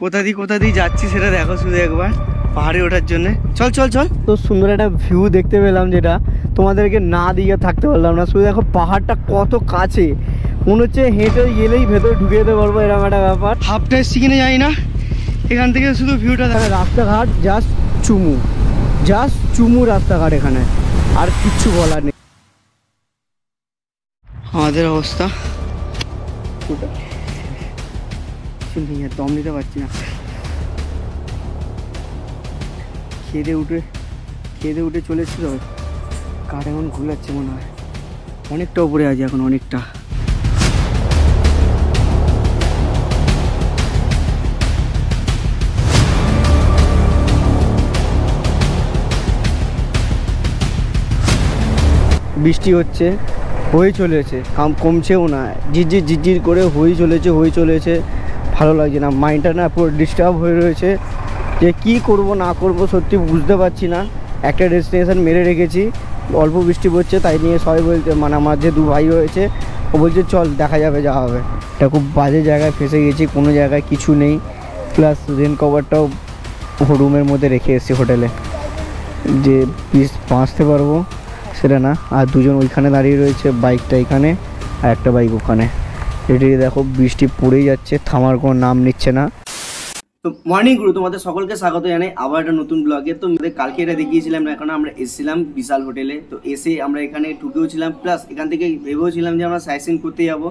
কোথা দিয়ে যাচ্ছি সেটা দেখো শুধু একবার, পাহাড়ে ওঠার জন্য। চল চল চল। তো সুন্দর একটা ভিউ দেখতে পেলাম, যেটা তোমাদেরকে না দিয়ে থাকতে পারলাম না। শুধু দেখো পাহাড়টা কত কাছে, মনে হচ্ছে হেঁটে গেলেই ভেতরে ঢুকে যেতে পারবো, এরকম একটা ব্যাপার। হাফটা এসছি কিনে যাই না, এখান থেকে শুধু ভিউটা দেখা। রাস্তাঘাট জাস্ট চুমু রাস্তাঘাট, এখানে আর কিচ্ছু বলার নেই। আমাদের অবস্থা দম নিতে পারছি না। খেয়ে উঠে চলে এসেছিল, কাঠ এখন ঘুলাচ্ছে মনে হয়। অনেকটা উপরে আছে এখন, অনেকটা। বৃষ্টি হচ্ছে, হয়ে চলেছে, কমছেও না, ঝিরঝির করে হয়ে চলেছে। ভালো লাগছে না, মাইন্ডটা না পুরো ডিস্টার্ব হয়ে রয়েছে, যে কি করব না করব সত্যি বুঝতে পারছি না। একটা ডেস্টিনেশন মেরে রেখেছি, অল্প বৃষ্টি পড়ছে, তাই নিয়ে সবাই বলতে, মানে আমার যে দু ভাই রয়েছে ও বলছে চল দেখা যাবে যা হবে। এটা খুব বাজে জায়গায় ফেসে গেছি, কোনো জায়গায় কিছু নেই, প্লাস রেন কভারটাও রুমের মধ্যে রেখে এসেছি হোটেলে, যে বাঁচতে পারবো সেটা না। আর দুজন ওইখানে দাঁড়িয়ে রয়েছে, বাইকটা এখানে আর একটা বাইক ওখানে। এটি দেখো বৃষ্টি পড়েই যাচ্ছে, থামার কোনো নাম নিচ্ছে না। তো মর্নিং গুরু, তোমাদের সকলকে স্বাগত জানাই আবার একটা নতুন ব্লগে। তো কালকে এটা দেখিয়েছিলাম না, এখন আমরা এসেছিলাম বিশাল হোটেলে। তো এসে আমরা এখানে ঢুকেও ছিলাম, প্লাস এখান থেকে ভেবেও ছিলাম যে আমরা সাইট সিন করতে যাবো।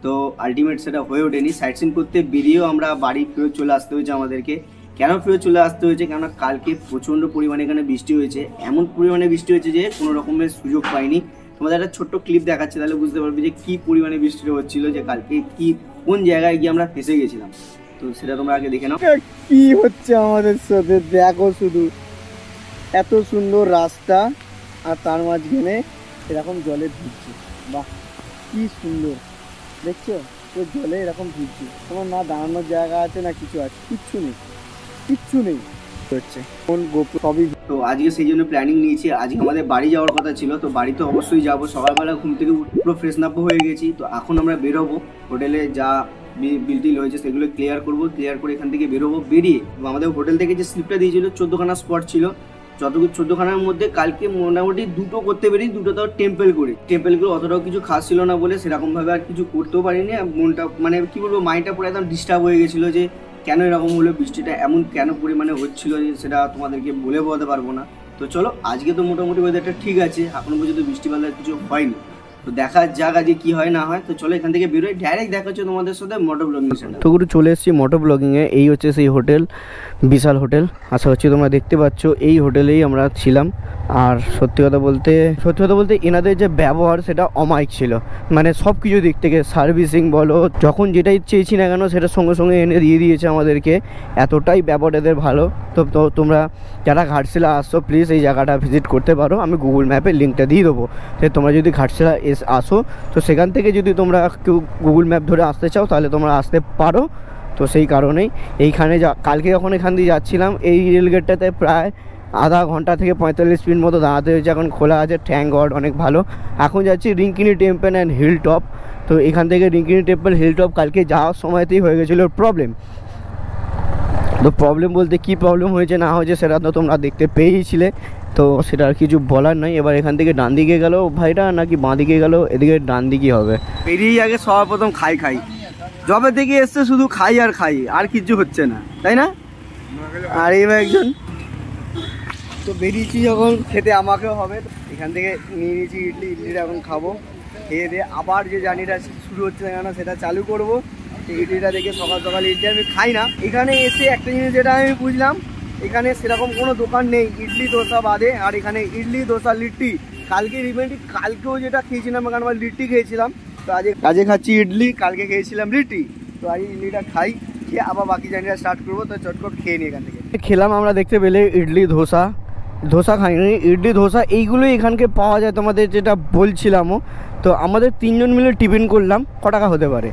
তো আলটিমেট সেটা হয়ে ওঠেনি। সাইট সিন করতে বেরিয়েও আমরা বাড়ি ফেরত চলে আসতে হয়েছে আমাদেরকে। কেন ফেরত চলে আসতে হয়েছে? কেননা কালকে প্রচণ্ড পরিমাণে এখানে বৃষ্টি হয়েছে, এমন পরিমাণে বৃষ্টি হয়েছে যে কোনো রকমের সুযোগ পাইনি। তোমাদের একটা ছোট্ট ক্লিপ দেখাচ্ছে, তাহলে বুঝতে পারবে যে কী পরিমাণে বৃষ্টিটা হচ্ছিল, যে কালকে কোন জায়গায় গিয়ে আমরা ফেসে গেছিলাম। তো সেটা তোমরা আগে দেখে নাও কি হচ্ছে আমাদের সাথে। দেখো শুধু এত সুন্দর রাস্তা, আর তার মাঝখানে এরকম জলে ভিজছে। বাহ কি সুন্দর দেখছো, তো জলে এরকম ভিজছে, তোমার না দাঁড়ানোর জায়গা আছে না কিছু আছে, কিচ্ছু নেই হচ্ছে কোন সবই। তো আজকে সেই জন্য প্ল্যানিং নিয়েছি, আজকে আমাদের বাড়ি যাওয়ার কথা ছিল। তো বাড়ি তো অবশ্যই যাবো, সকালবেলা ঘুম থেকে পুরো ফ্রেশ আপ হয়ে গেছি। তো এখন আমরা বেরোবো, হোটেলে যা বিল হয়েছে সেগুলো ক্লিয়ার করে এখান থেকে বেরিয়ে আমাদের হোটেল থেকে যে স্লিপটা দিয়েছিল 14খানা স্পট ছিল, যতগুলো 14খানার মধ্যে কালকে মোটামুটি 2টো করতে পারি, 2টো তাও টেম্পেলগুলো অতটাও কিছু খাস ছিল না বলে সেরকমভাবে আর কিছু করতেও পারিনি। মনটা মানে কি বলবো, মাইন্ডটা পুরো একদম ডিস্টার্ব হয়ে গেছিলো, যে কেন এরকম হলো, বৃষ্টিটা এমন কেন পরিমাণে হচ্ছিল সেটা তোমাদেরকে বলে বোঝাতে পারবো না। তো চলো, আজকে তো মোটামুটি ওয়েদারটা ঠিক আছে, এখনো পর্যন্ত বৃষ্টি বাদলা কিছু হয়নি। তো দেখার জায়গা যে কি হয় না হয়। তো চলো এখান থেকে বেরোয়, ডাইরেক্ট দেখা হচ্ছে তোমাদের সাথে মোটো ব্লগিং সেন্টার। তো চলে এসেছি মোটো ব্লগিংয়ে। এই হচ্ছে সেই হোটেল, বিশাল হোটেল। আশা করছি তোমরা দেখতে পাচ্ছ, এই হোটেলেই আমরা ছিলাম। আর সত্যি কথা বলতে এনাদের যে ব্যবহার সেটা অমায়িক ছিল, মানে সব কিছু দিক থেকে, সার্ভিসিং বলো, যখন যেটাই চেয়েছি না কেন সেটা সঙ্গে সঙ্গে এনে দিয়ে দিয়েছে আমাদেরকে, এতটাই ব্যবহার এদের ভালো। তো তোমরা যারা ঘাটশিলা আসছো প্লিজ এই জায়গাটা ভিজিট করতে পারো, আমি গুগল ম্যাপে লিঙ্কটা দিয়ে দেবো। যে তোমরা যদি ঘাটশিলা আসো, তো সেখান থেকে যদি তোমরা কেউ গুগল ম্যাপ ধরে আসতে চাও তাহলে তোমরা আসতে পারো। তো সেই কারণেই এইখানে কালকে যখন এখান দিয়ে যাচ্ছিলাম, এই রেলগেটটাতে প্রায় আধা ঘন্টা থেকে 45 মিনিট মতো দাঁড়াতে হয়েছে। এখন খোলা আছে, থ্যাঙ্ক গড, অনেক ভালো। এখন যাচ্ছি রিঙ্কিনি টেম্পল অ্যান্ড হিল টপ। তো এখান থেকে রিঙ্কিনি টেম্পল, হিল টপ কালকে যাওয়ার সময়তেই হয়ে গেছিলো প্রবলেম। তো প্রবলেম বলতে কী প্রবলেম হয়েছে না হয়েছে সেটা তো তোমরা দেখতে পেয়েছিলে, তো সেটা আর কিছু বলার নাই। এবার এখান থেকে ডান দিকে গেল ভাইটা নাকি বাঁ দিকে গেল, এদিকে ডান দিকে হবে। বেরিয়ে আগে সর্বপ্রথম খাই জবে থেকে এসছে, শুধু খাই আর কিছু হচ্ছে না, তাই না? আর এই একজন তো বেরিয়েছি যখন, খেতে আমাকেও হবে। এখান থেকে নিয়ে নিয়েছি ইডলিটা এখন খাবো, খেয়ে দিয়ে আবার যে জার্নিটা শুরু হচ্ছে কেন সেটা চালু করবো। ইডলিটা দেখে সকাল ইডলি আমি খাই না। এখানে এসে একটা জিনিস যেটা আমি বুঝলাম, এখানে সেরকম কোনো দোকান নেই ইডলি ধোসা বাদে। আর এখানে ইডলি ধোসা লিট্টি, কালকেও যেটা খেয়েছিলাম এখানে আমরা লিট্টি খেয়েছিলাম। তো আজকে খাচ্ছি ইডলি, কালকে খেয়েছিলাম লিট্টি। তো আজ ইডলিটা খাই, খেয়ে আবার বাকি জার্নিটা স্টার্ট করবো। তো চটকট খেয়ে নিই এখান থেকে। খেলাম আমরা দেখতে পেলে ইডলি ধোসা খাইনি, ইডলি ধোসা এইগুলোই এখানকে পাওয়া যায়, তোমাদের যেটা বলছিলামও। তো আমাদের 3জন মিলে টিফিন করলাম, ক টাকা হতে পারে?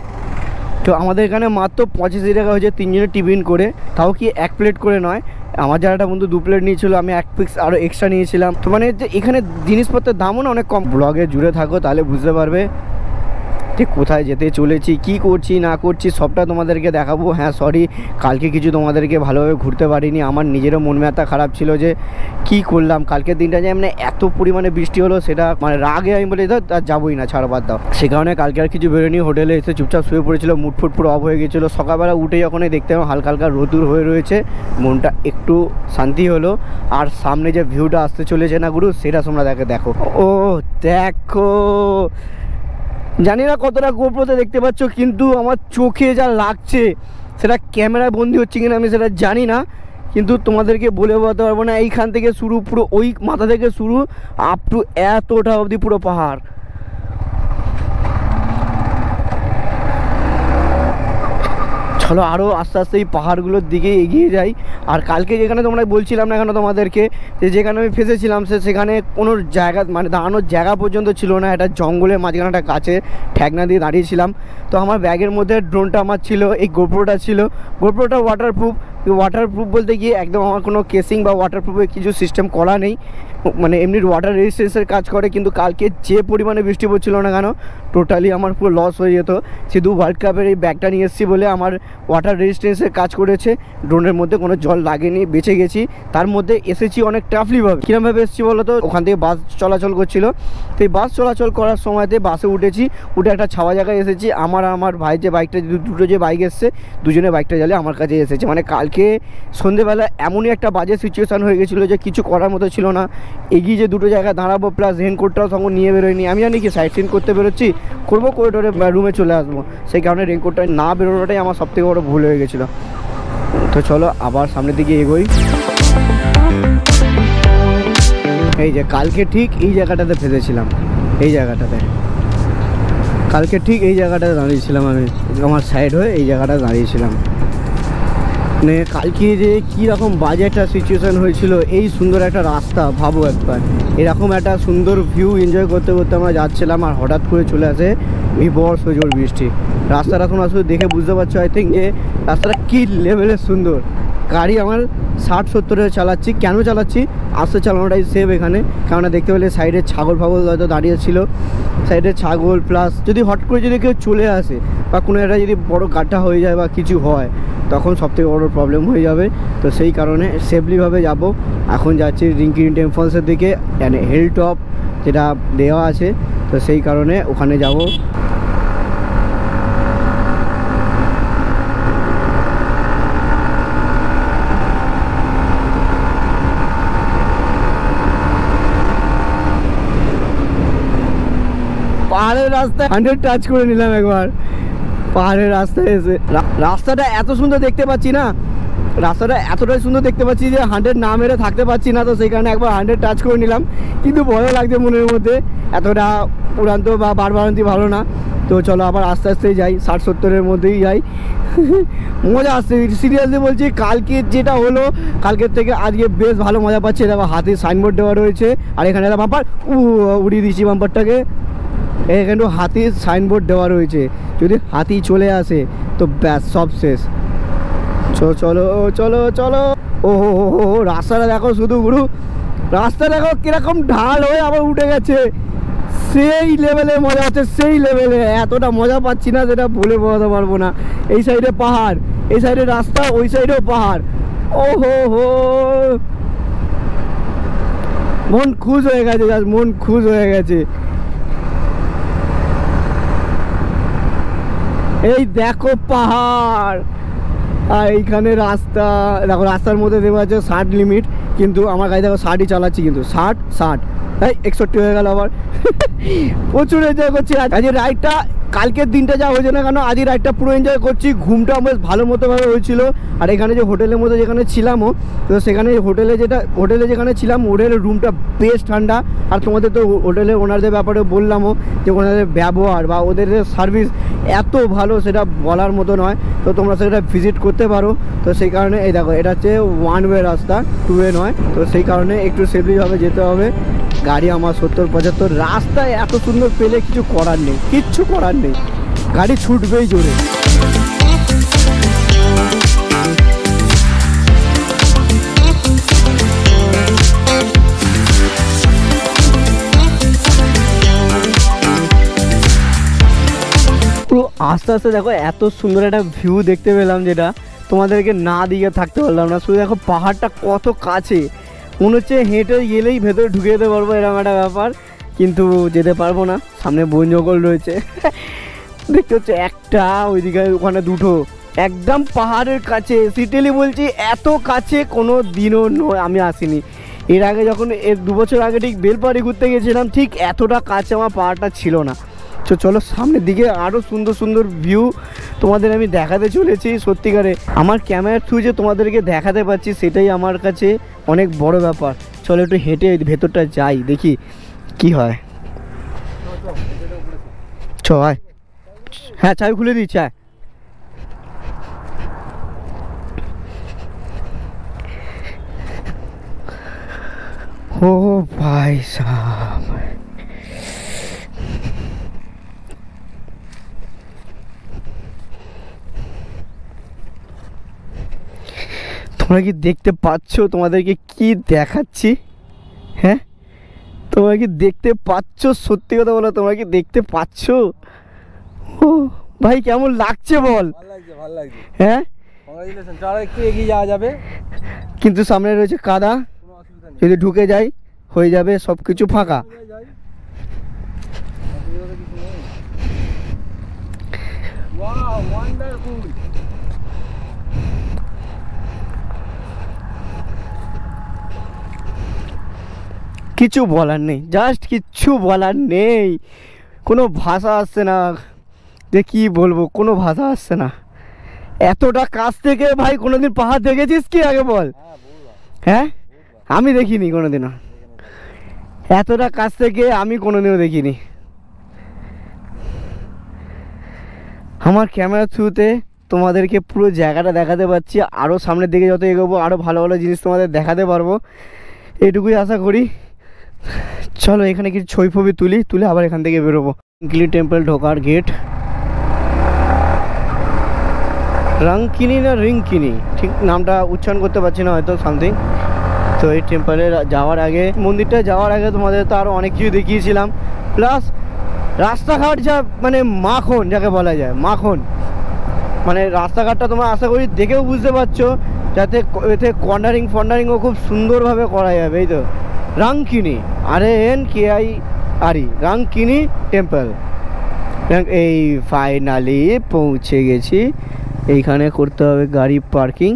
তো আমাদের এখানে মাত্র 85 টাকা হয়েছে 3জনের টিফিন করে, তাও কি 1 প্লেট করে নয়। আমার যারা বন্ধু 2 প্লেট নিয়েছিল, আমি 1 পিস আরও এক্সট্রা নিয়েছিলাম। তো মানে এখানে জিনিসপত্রের দামও না অনেক কম। ব্লগে জুড়ে থাকো তাহলে বুঝতে পারবে। যে কোথায় যেতে চলেছি, কি করছি না করছি সবটা তোমাদেরকে দেখাবো। হ্যাঁ সরি, কালকে কিছু তোমাদেরকে ভালোভাবে ঘুরতে পারিনি, আমার নিজেরও মন মেজাজটা খারাপ ছিল যে কি করলাম। কালকের দিনটা যে মানে এত পরিমাণে বৃষ্টি হলো, সেটা মানে রাগে আমি বলে দাও আর যাবোই না, ছাড় বাদ দাও। সে কারণে কালকে আর কিছু বেরোনি, হোটেলে এসে চুপচাপ শুয়ে পড়েছিল, মুড ফুট পুরো অফ হয়ে গেছিলো। সকালবেলা উঠে যখন দেখতে হালকা হালকা রোদুর হয়ে রয়েছে, মনটা একটু শান্তি হলো। আর সামনে যে ভিউটা আসতে চলেছে না গুরু, সেটা তোমরা দেখো। ও দেখো, জানি না কতটা গোপ্রোতে দেখতে পাচ্ছ, কিন্তু আমার চোখে যা লাগছে সেটা ক্যামেরায় বন্দি হচ্ছে কিনা আমি সেটা জানি না, কিন্তু তোমাদেরকে বলে বলতে পারবো না। এইখান থেকে শুরু, পুরো ওই মাথা থেকে শুরু আপ টু এতটা অবধি পুরো পাহাড়। চলো আরও আস্তে আস্তে এই পাহাড়গুলোর দিকে এগিয়ে যাই। আর কালকে যেখানে তোমরা বলছিলাম না কেন তোমাদেরকে, যে যেখানে আমি ফেসেছিলাম সেখানে কোনো জায়গা মানে দাঁড়ানোর জায়গা পর্যন্ত ছিল না। একটা জঙ্গলের মাঝখানে একটা গাছে ঠ্যাকনা দিয়ে দাঁড়িয়েছিলাম। তো আমার ব্যাগের মধ্যে ড্রোনটা আমার ছিল, এই গোপ্রোটা ছিল। গোপ্রোটা ওয়াটারপ্রুফ বলতে গিয়ে একদম আমার কোনো কেসিং বা ওয়াটারপ্রুফের কিছু সিস্টেম করা নেই, মানে এমনি ওয়াটার রেজিস্ট্যান্সের কাজ করে। কিন্তু কালকে যে পরিমাণে বৃষ্টি পড়ছিল না কেন, টোটালি আমার পুরো লস হয়ে যেত। শুধু ওয়ার্ল্ড কাপের এই ব্যাগটা নিয়ে এসেছি বলে আমার ওয়াটার রেজিস্ট্যান্সের কাজ করেছে, ড্রোনের মধ্যে কোনো জল লাগেনি, বেঁচে গেছি। তার মধ্যে এসেছি অনেক টাফলিভাবে। কীরকমভাবে এসেছি বলো তো, ওখান থেকে বাস চলাচল করছিল, তো এই বাস চলাচল করার সময়তে বাসে উঠে একটা ছাওয়া জায়গায় এসেছি। আমার ভাই যে বাইকটা, দুটো যে বাইক এসছে, দুজনে বাইকটা জ্বালিয়ে আমার কাছে এসেছে। মানে কালকে সন্ধেবেলা এমনই একটা বাজে সিচুয়েশান হয়ে গেছিলো যে কিছু করার মতো ছিল না। এগিয়ে যে দুটো জায়গায় দাঁড়াবো, প্লাস রেনকোটটাও সঙ্গে নিয়ে বেরোয়নি। আমি জানি কি সাইট সিন করতে বেরোচ্ছি, করবো করিডোরে রুমে চলে আসবো, সেই কারণে রেনকোটটা না বেরোনোটাই আমার সবথেকে বড় ভুল হয়ে গেছিলো। তো চলো আবার সামনের দিকে এগোই। এই যে কালকে ঠিক এই জায়গাটাতে ফেসেছিলাম, এই জায়গাটাতে কালকে ঠিক এই জায়গাটাতে দাঁড়িয়েছিলাম আমি, আমার সাইড হয়ে এই জায়গাটা দাঁড়িয়েছিলাম। মানে কালকে যে কীরকম বাজে একটা সিচুয়েশান হয়েছিল, এই সুন্দর একটা রাস্তা ভাবো একবার, এরকম একটা সুন্দর ভিউ এনজয় করতে করতে আমরা যাচ্ছিলাম, আর হঠাৎ করে চলে আসে এই বড় সজোর বৃষ্টি। রাস্তাটা তোমরা শুধু দেখে বুঝতে পারছো আই থিঙ্ক যে রাস্তাটা কী লেভেলের সুন্দর। গাড়ি আমার 60-70 চালাচ্ছি, কেন চালাচ্ছি, আস্তে চালানোটাই সেভ এখানে। কেননা দেখতে পেলে সাইডে ছাগল হয়তো দাঁড়িয়েছিল, সাইডে ছাগল, প্লাস যদি হট করে যদি কেউ চলে আসে বা কোনো একটা যদি বড় গাড্ডা হয়ে যায় বা কিছু হয়, তখন সবথেকে বড় প্রবলেম হয়ে যাবে। তো সেই কারণে সেফলিভাবে যাব। এখন যাচ্ছি রিঙ্কিনি টেম্পলসের দিকে, মানে হিল টপ যেটা দেওয়া আছে, তো সেই কারণে ওখানে যাব। পাহাড়ের রাস্তায় 100 টাচ করে নিলাম একবার, পাহাড়ের রাস্তায় এসে। রাস্তাটা এত সুন্দর দেখতে পাচ্ছি না, রাস্তাটা এতটাই সুন্দর দেখতে পাচ্ছি যে 100 না মেরে থাকতে পারছি না। তো সেই কারণে একবার 100 টাচ করে নিলাম, কিন্তু ভয় লাগছে মনের মধ্যে, এতটা উড়ান্ত বা বাড়বাড়ন্তি ভালো না। তো চলো আবার আস্তে আস্তে যাই, 60-70-এর মধ্যেই যাই। মজা আসছে, সিরিয়াসলি বলছি। কালকে যেটা হলো, কালকের থেকে আজকে বেশ ভালো মজা পাচ্ছি। এবার হাতে সাইনবোর্ড দেওয়া রয়েছে, আর এখানে একটা বাম্পার উড়িয়ে দিচ্ছি বাম্পারটাকে। এখানে হাতির সাইনবোর্ড দেওয়া রয়েছে, যদি হাতি চলে আসে তো ব্যাস সব শেষ। চলো চলো চলো। ও হো, রাস্তাটা দেখো শুধু গুরু, রাস্তা দেখো কিরকম ঢাল হয়ে আবার উঠে গেছে। সেই লেভেলে মজা হচ্ছে, সেই লেভেলে। এতটা মজা পাচ্ছি না যেটা বলে বোঝাতে পারবো না। এই সাইডে পাহাড়, এই সাইডে রাস্তা, ওই সাইডেও পাহাড়। ও হো, মন খুশ হয়ে গেছে, মন খুশ হয়ে গেছে। এই দেখো পাহাড়, আর এইখানে রাস্তা দেখো, রাস্তার মধ্যে দেওয়া আছে 60 লিমিট, কিন্তু আমার গাড়ি দেখো 60ই চালাচ্ছি, কিন্তু 60 এই 61 হয়ে গেল আবার। প্রচুর এনজয় করছি আজকে রাইডটা। কালকের দিনটা যা হয়েছে না কেন, আজকে রাইডটা পুরো এনজয় করছি। ঘুমটা বেশ ভালো মতোভাবে হয়েছিল। আর এখানে যে হোটেলের মধ্যে যেখানে ছিলামও, তো সেখানে হোটেলে যেখানে ছিলাম, হোটেলের রুমটা বেশ ঠান্ডা। আর তোমাদের তো হোটেলের ওনারদের ব্যাপারে বললামও যে ওনাদের ব্যবহার বা ওদের সার্ভিস এত ভালো, সেটা বলার মতো নয়। তো তোমরা সেটা ভিজিট করতে পারো। তো সেই কারণে এই দেখো, এটা হচ্ছে 1 ওয়ে রাস্তা, 2 ওয়ে নয়। তো সেই কারণে একটু সেফলিভাবে যেতে হবে। গাড়ি আমার 70-75, রাস্তায় এত সুন্দর পেলে কিছু করার নেই, কিচ্ছু করার নেই, গাড়ি ছুটবেই জোরে। আস্তে আস্তে দেখো এত সুন্দর একটা ভিউ দেখতে পেলাম, যেটা তোমাদেরকে না দিয়ে থাকতে পারলাম না। শুধু দেখো পাহাড়টা কত কাছে, মনে হচ্ছে হেঁটে গেলেই ভেতরে ঢুকে যেতে পারবো, এরকম একটা ব্যাপার। কিন্তু যেতে পারবো না, সামনে বন জঙ্গল রয়েছে। দেখতে হচ্ছে একটা, ওইদিকে ওখানে দুটো, একদম পাহাড়ের কাছে। সিটেলি বলছি, এত কাছে কোনো দিনও নয় আমি আসিনি। এর আগে যখন 2 বছর আগে ঠিক বেলপাহাড়ি ঘুরতে গেছিলাম, ঠিক এতটা কাছে আমার পাহাড়টা ছিল না। তো চলো সামনের দিকে আরও সুন্দর সুন্দর ভিউ তোমাদের আমি দেখাতে চলেছি। সত্যিকারে আমার ক্যামেরার থ্রু যে তোমাদেরকে দেখাতে পারছি, সেটাই আমার কাছে অনেক বড় ব্যাপার। চলো একটু হেঁটে ভেতরটা যাই, দেখি কি হয়। চ আয়, হ্যাঁ চাবি খুলে দিই, চায়। ও ভাই সাহেব, তোমরা কি দেখতে পাচ্ছ? তোমাদেরকে কি দেখাচ্ছি? হ্যাঁ, তোমরা কি দেখতে পাচ্ছ? সত্যি কথা বলো, তোমরা কি দেখতে পাচ্ছ? ও ভাই, কেমন লাগছে বল? ভালো লাগছে। হ্যাঁ, কংগ্রাচুলেশন। চলো একটু এগিয়ে যাওয়া যাবে, কিন্তু সামনে রয়েছে কাদা, কোনো অসুবিধা নেই। যদি ঢুকে যাই হয়ে যাবে সব কিছু ফাঁকা। Wow, wonderful. কিছু বলার নেই, জাস্ট কিচ্ছু বলার নেই, কোনো ভাষা আসছে না যে কি বলবো, কোনো ভাষা আসছে না। এতটা কাছ থেকে ভাই কোনোদিন পাহাড় দেখেছিস কি আগে বল? হ্যাঁ, আমি দেখিনি কোনোদিনও, এতটা কাছ থেকে আমি কোনোদিনও দেখিনি। আমার ক্যামেরার থ্রুতে তোমাদেরকে পুরো জায়গাটা দেখাতে পারছি। আরও সামনের দিকে যত এগোবো আরও ভালো ভালো জিনিস তোমাদের দেখাতে পারবো, এটুকুই আশা করি। চলো এখানে কিছু ছবি তুলে আবার এখান থেকে বেরোবো। রাংকিনি টেম্পল ঢোকার গেট, রাংকিনি না রিংকিনি, ঠিক নামটা উচ্চারণ করতে পারছি না হয়তো, সামথিং। তো এই টেম্পলে যাওয়ার আগে, মন্দিরটা যাওয়ার আগে তোমাদের তো আরও অনেক কিছু দেখিয়েছিলাম। প্লাস রাস্তাঘাট যা মানে মাখন, যাকে বলা যায় মাখন, মানে রাস্তাঘাটটা তোমরা আশা করি দেখেও বুঝতে পারছো, যাতে এতে কর্নারিংও খুব সুন্দরভাবে করা যাবে। এই তো রাংকিনি, RANKINI, রাংকিনি টেম্পল। এই ফাইনালি পৌঁছে গেছি। এইখানে করতে হবে গাড়ি পার্কিং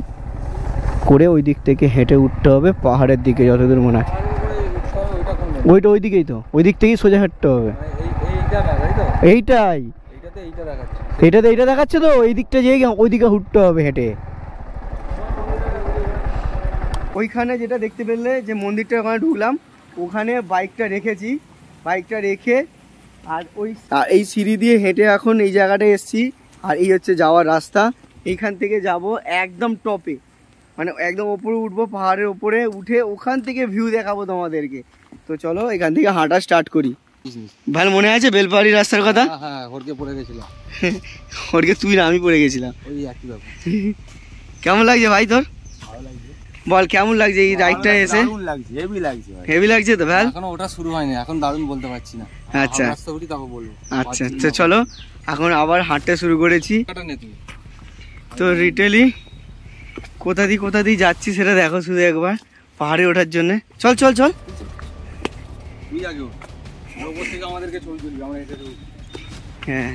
করে, ওই দিক থেকে হেঁটে উঠতে হবে পাহাড়ের দিকে, যতদূর মনে হয়। ওইটা ওই দিকেই তো, ওই দিক থেকেই সোজা হাঁটতে হবে। এইটাই, এইটাতে এইটা দেখাচ্ছে তো, এই দিকটা যেয়ে ওই দিকে উঠতে হবে হেঁটে। ওইখানে যেটা দেখতে পেলে যে মন্দিরটা, ওখানে ঢুকলাম, ওখানে বাইকটা রেখেছি, বাইকটা রেখে আর এই সিঁড়ি দিয়ে হেঁটে এখন এই জায়গাটায় এসছি। আর এই হচ্ছে যাওয়ার রাস্তা। এইখান থেকে যাব একদম টপে, মানে একদম ওপরে উঠবো, পাহাড়ের ওপরে উঠে ওখান থেকে ভিউ দেখাবো তোমাদেরকে। তো চলো এখান থেকে হাঁটা স্টার্ট করি। ভালো মনে আছে বেলপাহাড়ি রাস্তার কথা? হ্যাঁ, হড়কে পড়ে গেছিলাম। হড়কে তুই না, আমি পড়ে গেছিলাম। ওই একই ব্যাপার। কেমন লাগছে ভাই তোর? ভালো লাগছে। বল কেমন লাগছে এই রাইডটা এসে? দারুণ লাগছে, হেভি লাগছে ভাই। হেভি লাগছে তো ভাই? এখনো ওটা শুরু হয়নি, এখন দারুণ বলতে পারছি না। আচ্ছা, রাস্তা উঠি তারপর বলবো। আচ্ছা তো চলো এখন আবার হাঁটতে শুরু করেছি। তো রিটেলি কোথা দিয়ে যাচ্ছি সেটা দেখো শুধু একবার, পাহাড়ে ওঠার জন্য। চল চল চল, তুই আগে ওঠ, ওপর থেকে আমাদেরকে ছবি তুলবি, আমরা এটা তুলবি। হ্যাঁ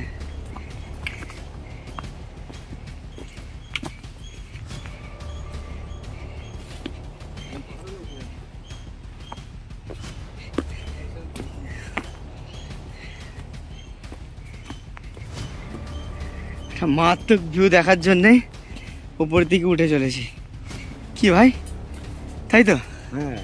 মারাত্মক ভিউ দেখার জন্যে উপর দিকে উঠে চলেছি। কি ভাই, তাই তো? হ্যাঁ,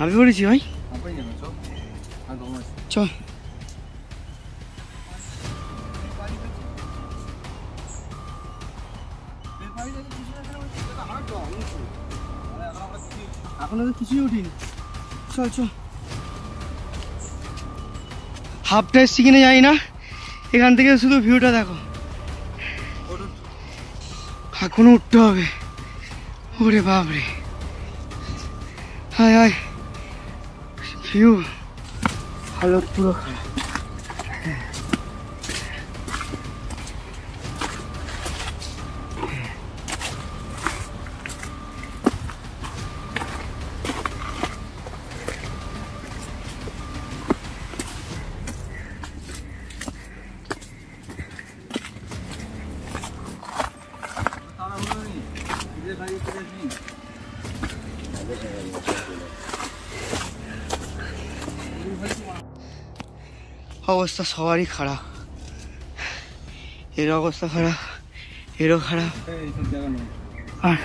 আমি করেছি ভাই, চল। এখনো তো কিছুই উঠিনি, চল চল। হাফটা এসছি কিনে যাই না, এখান থেকে শুধু ভিউটা দেখো। এখনো উঠতে হবে, ওরে বাপরে, হায় হায় ভিউ হালত পুরো খারাপ। অবস্থা সবারই খারাপ, এর অবস্থা খারাপ, এরও খারাপ, আর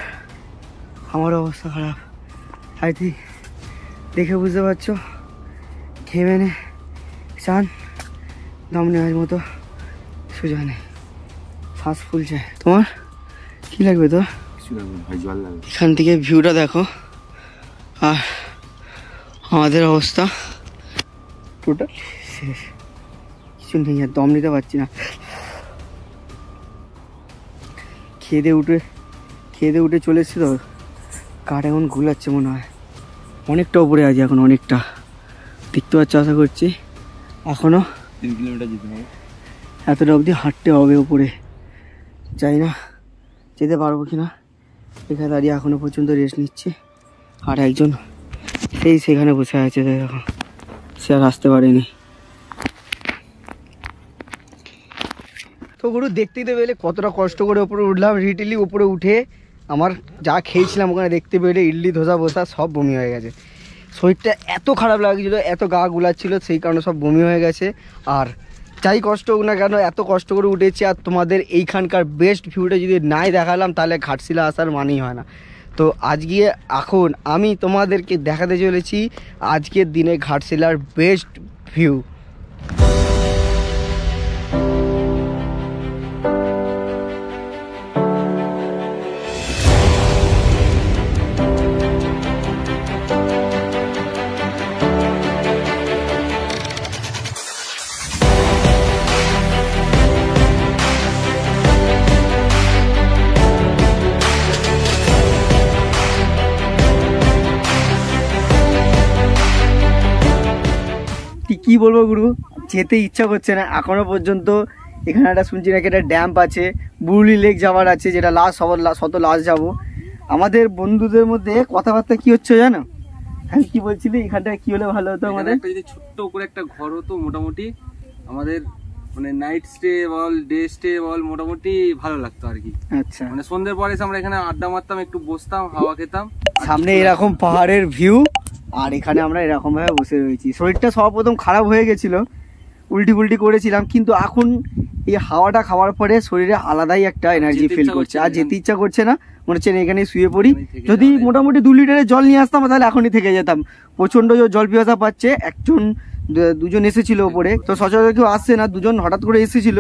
আমারও অবস্থা খারাপ। আই থিঙ্ক দেখে বুঝতে পারছো, ঘেমে নে চান দম নেওয়ার মতো সোজা নেই, শ্বাস ফুলছে। তোমার কি লাগবে? তো এখান থেকে ভিউটা দেখো, আর আমাদের অবস্থা টোটাল শেষ, কিছু নেই, আর দম নিতে পারছি না। খেয়ে দিয়ে উঠে চলে এসছি তো, কাঠ এখন ঘুলাচ্ছে মনে হয়, অনেকটা উপরে আছে এখন, অনেকটা দেখতে পাচ্ছ। আশা করছি এখনও 3 কিলোমিটার যেতে হবে, এতটা অবধি হাঁটতে হবে উপরে, যাই না যেতে পারবো কিনা। এখানে দাঁড়িয়ে এখনো পর্যন্ত রেস্ট নিচ্ছে, আর একজন সেখানে বসে আছে, দেখো সে আর আসতে পারেনি। তো গুরু দেখতেই তো পেলে কতটা কষ্ট করে উপরে উঠলাম। রিটেলি উপরে উঠে আমার যা খেয়েছিলাম ওখানে দেখতে পেলে ইডলি ধোসা বসা সব বমি হয়ে গেছে। শরীরটা এত খারাপ লাগছিলো, এত গা গুলাচ্ছিল, সেই কারণে সব বমি হয়ে গেছে। আর যাই কষ্ট হোক না কেন, এত কষ্ট করে উঠেছি, আর তোমাদের এইখানকার বেস্ট ভিউটা যদি নাই দেখালাম তাহলে ঘাটশিলা আসার মানেই হয় না। তো আজকে এখন আমি তোমাদেরকে দেখাতে চলেছি আজকের দিনে ঘাটশিলার বেস্ট ভিউ। কি বলবো গুরু, যেতে ইচ্ছা করছে না এখনো পর্যন্ত। এখানে একটা শুনছি নাকি একটা ড্যাম্প আছে, বুরুলি লেক যাওয়ার আছে, যেটা শত লাস্ট যাবো। আমাদের বন্ধুদের মধ্যে কথাবার্তা কি হচ্ছে জানো? হ্যাঁ কি বলছিলি, এখানটা কি হলে ভালো হতো আমাদের? যদি ছোট্ট করে একটা ঘর হতো, মোটামুটি আমাদের মানে নাইট স্টে বল ডে স্টে বল মোটামুটি ভালো লাগতো আর কি। আচ্ছা, মানে সন্ধ্যের পরে আমরা এখানে আড্ডা মারতাম, একটু বসতাম, হাওয়া খেতাম, সামনে এরকম পাহাড়ের ভিউ, আর এখানে আমরা এরকম ভাবে বসে রয়েছি। শরীরটা সর্বপ্রথম খারাপ হয়ে গেছিল, উল্টি করেছিলাম, কিন্তু এখন এই হাওয়াটা খাওয়ার পরে শরীরে আলাদাই একটা এনার্জি ফিল করছে, আর যেতে ইচ্ছা করছে না, মনে হচ্ছে এখানে শুয়ে পড়ি। যদি মোটামুটি 2 লিটারের জল নিয়ে আসতাম তাহলে এখনই থেকে যেতাম। প্রচন্ড জল পিপাসা পাচ্ছে। দুজন এসেছিল ওপরে, তো সচরাচর কেউ আসছে না, দুজন হঠাৎ করে এসেছিল,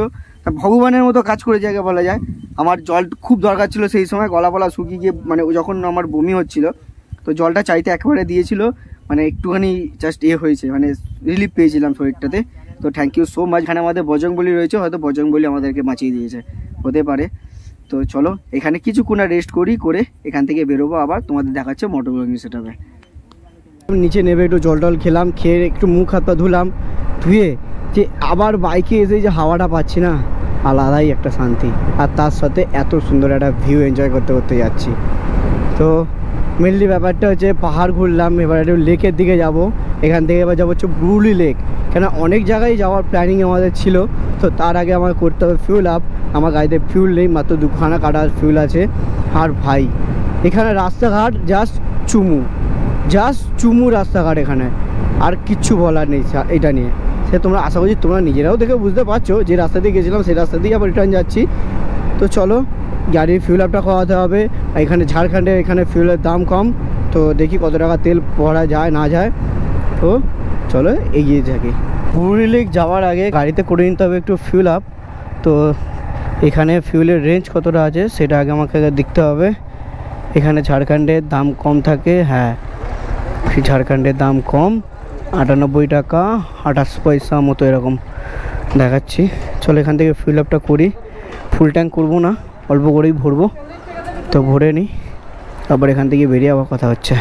ভগবানের মতো কাজ করে জায়গা বলা যায়। আমার জল খুব দরকার ছিল সেই সময়, গলা শুকিয়ে গিয়ে মানে যখন আমার বমি হচ্ছিল, তো জলটা চাইতে একেবারে দিয়েছিল, মানে একটুখানি জাস্ট হয়েছে, মানে রিলিফ পেয়েছিলাম শরীরটাতে। তো থ্যাংক ইউ সো মাচ। এখানে আমাদের বজরংবলী রয়েছে, হয়তো বজরংবলী আমাদেরকে বাঁচিয়ে দিয়েছে, হতে পারে। তো চলো এখানে কিছুক্ষণ রেস্ট করে এখান থেকে বেরোবো, আবার তোমাদের দেখাচ্ছে মোটর ব্লগিং সেটআপে। নিচে নেবে একটু জল খেলাম, খেয়ে একটু মুখ হাত পা ধুয়ে যে আবার বাইকে এসে যে হাওয়াটা পাচ্ছি না, আলাদাই একটা শান্তি, আর তার সাথে এত সুন্দর একটা ভিউ এনজয় করতে যাচ্ছি। তো মেনলি ব্যাপারটা হচ্ছে পাহাড় ঘুরলাম, এবার একটু লেকের দিকে যাব। এখান থেকে এবার যাবো হচ্ছে বুরুলি লেক, কেন অনেক জায়গায় যাওয়ার প্ল্যানিং আমাদের ছিল। তো তার আগে আমার করতে হবে ফিউল আপ। আমার গাড়িতে ফিউল নেই, মাত্র 2খানা কাটার ফিউল আছে। আর ভাই এখানে রাস্তাঘাট জাস্ট চুমু রাস্তাঘাট, এখানে আর কিচ্ছু বলার নেই এটা নিয়ে। সে তোমরা আশা করছি তোমরা নিজেরাও দেখে বুঝতে পারছো, যে রাস্তা দিয়ে গেছিলাম সেই রাস্তা দিয়ে আবার রিটার্ন যাচ্ছি। তো চলো গাড়ির ফিউল আপটা করাতে হবে। এখানে ঝাড়খণ্ডে এখানে ফিউলের দাম কম, তো দেখি কত টাকা তেল ভরা যায় না যায়। তো চলো এগিয়ে থাকি। বুরুলি লেক যাওয়ার আগে গাড়িতে করে নিতে হবে একটু ফিউল আপ। তো এখানে ফিউলের রেঞ্জ কতটা আছে সেটা আগে আমাকে দেখতে হবে। এখানে ঝাড়খণ্ডের দাম কম থাকে, হ্যাঁ ঝাড়খণ্ডের দাম কম, 98 টাকা 28 পয়সা মতো এরকম দেখাচ্ছি। চলো এখান থেকে ফিল আপটা করি, ফুল ট্যাঙ্ক করবো না, অল্প করেই ভরবো। তো ভরে নিই, আবার এখান থেকে বেরিয়ে আবার কথা হচ্ছে।